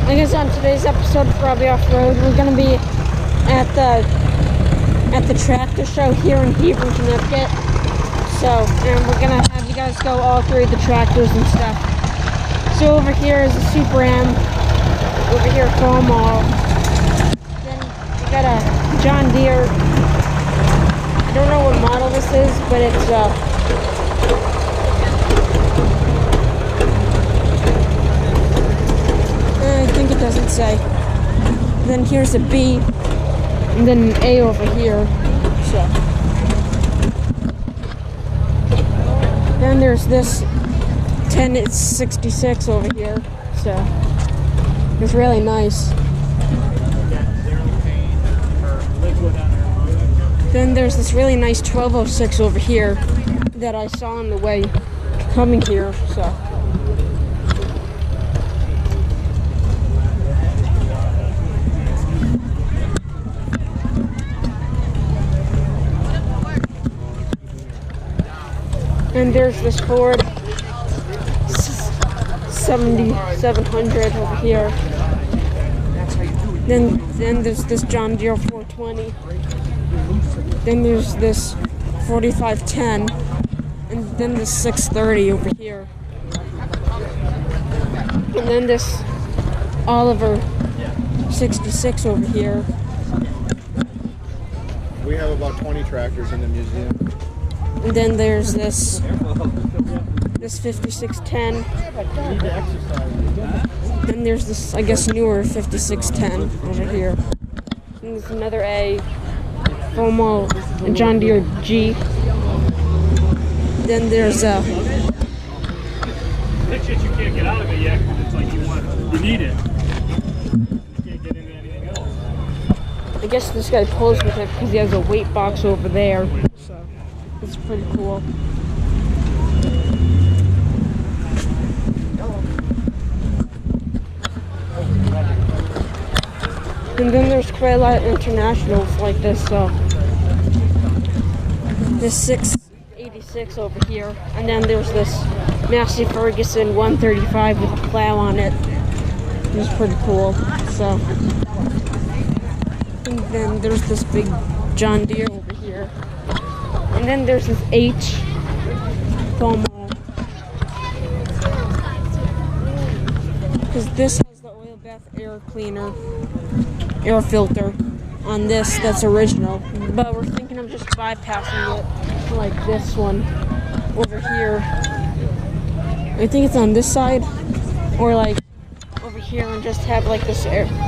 I guess on today's episode of Robbie Off-Road, we're going to be at the tractor show here in Hebron, Connecticut. So, and we're going to have you guys go all through the tractors and stuff. So over here is a Super M. Over here, Fomo. Then we got a John Deere. I don't know what model this is, but it's I think it doesn't say. Then here's a B, and then an A over here. So then there's this 1066 over here. So it's really nice. Then there's this really nice 1206 over here that I saw on the way coming here. So. And there's this Ford 7700 over here. Then there's this John Deere 420. Then there's this 4510. And then this 630 over here. And then this Oliver 66 over here. We have about 20 tractors in the museum. And then there's this 5610. Then there's this, I guess, newer 5610 over here. And there's another A, Fomo, and John Deere G. Then there's a. That shit you can't get out of it yet because it's like you need it. You can't get into anything else. I guess this guy pulls with it because he has a weight box over there. So. It's pretty cool. And then there's Quail Internationals like this, this 686 over here. And then there's this Massey Ferguson 135 with a plow on it. It's pretty cool. So, and then there's this big John Deere over here. And then there's this H Fomo. Because this has the oil bath air cleaner, air filter on this that's original. But we're thinking of just bypassing it like this one over here. I think it's on this side. Or like over here and just have like this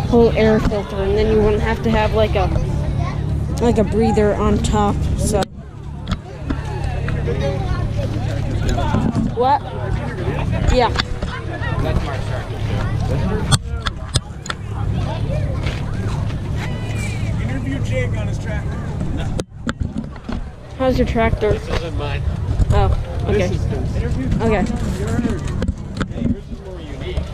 whole air filter. And then you wouldn't have to have like a breather on top. So. What? Yeah. Interview Jake on his tractor. How's your tractor? This isn't mine. Oh, okay. This is his. Okay. Hey, yours is more unique.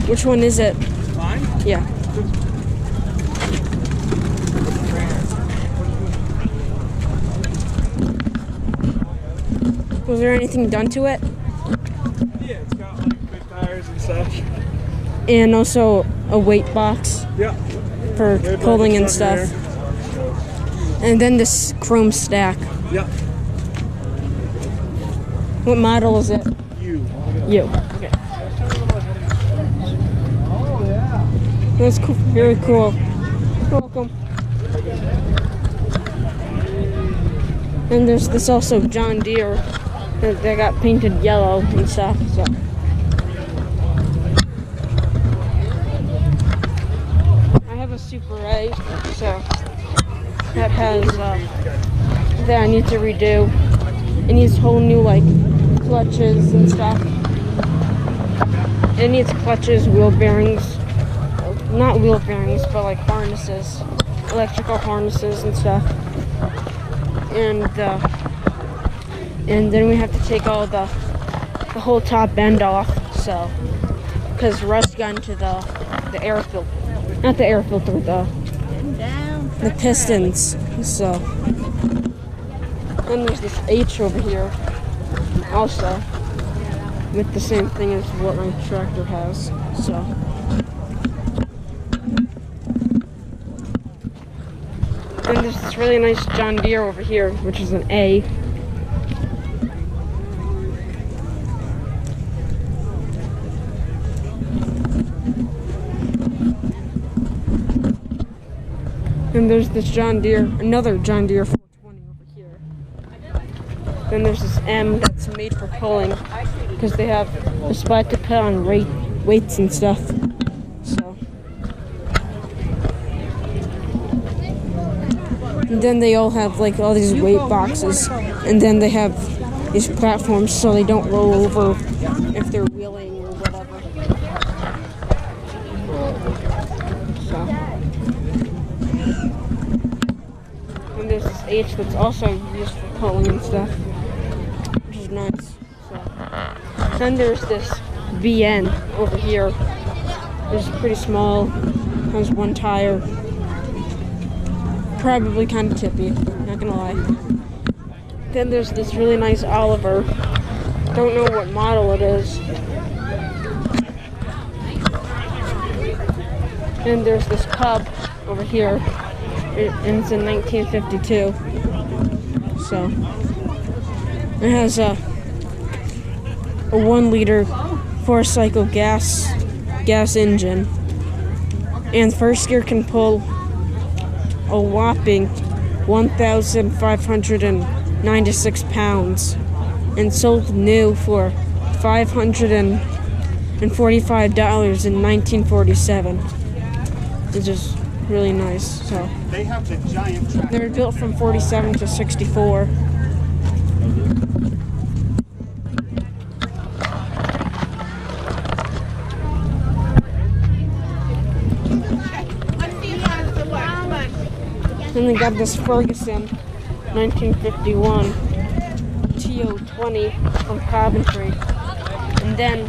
Which one is it? Mine? Yeah. Was there anything done to it? Yeah, it's got like good tires and such. And also a weight box Yeah. for pulling and stuff. And then this chrome stack. Yeah. What model is it? You. Okay. That's cool. Very cool. You're welcome. And there's this also John Deere. They got painted yellow and stuff. So. I have a Super A, so that has that I need to redo. It needs whole new like clutches and stuff. It needs clutches, wheel bearings, not wheel bearings, but like harnesses, electrical harnesses and stuff. And then we have to take all the whole top end off, so because rust got into the air filter, not the air filter, the pistons. So then there's this H over here also. with the same thing as what my tractor has. So. Then there's this really nice John Deere over here, which is an A. And there's this John Deere, another John Deere 420 over here. Then there's this M that's made for pulling, because they have a spot to put on weights and stuff. So. And then they all have like all these weight boxes, and then they have these platforms so they don't roll over if they're wheeling or whatever. So. And there's this H that's also used for pulling and stuff, which is nice. So. Then there's this BN over here. It's pretty small, has one tire. Probably kind of tippy, not gonna lie. Then there's this really nice Oliver. Don't know what model it is. And there's this Cub over here, and it's in 1952. So it has a 1-liter 4-cycle gas engine, and first gear can pull a whopping 1,596 pounds, and sold new for $545 in 1947, which is really nice. So They have the giant tractor. they were built from 47 to 64. Then they got this Ferguson 1951 TO20 from Coventry. And then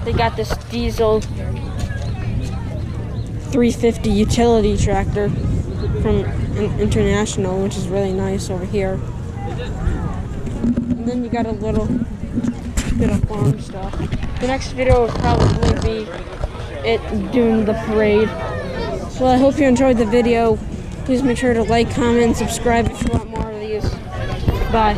they got this diesel 350 utility tractor from International, which is really nice over here. And then you got a little bit of farm stuff. The next video will probably be it doing the parade. Well, I hope you enjoyed the video. Please make sure to like, comment, and subscribe if you want more of these. Bye.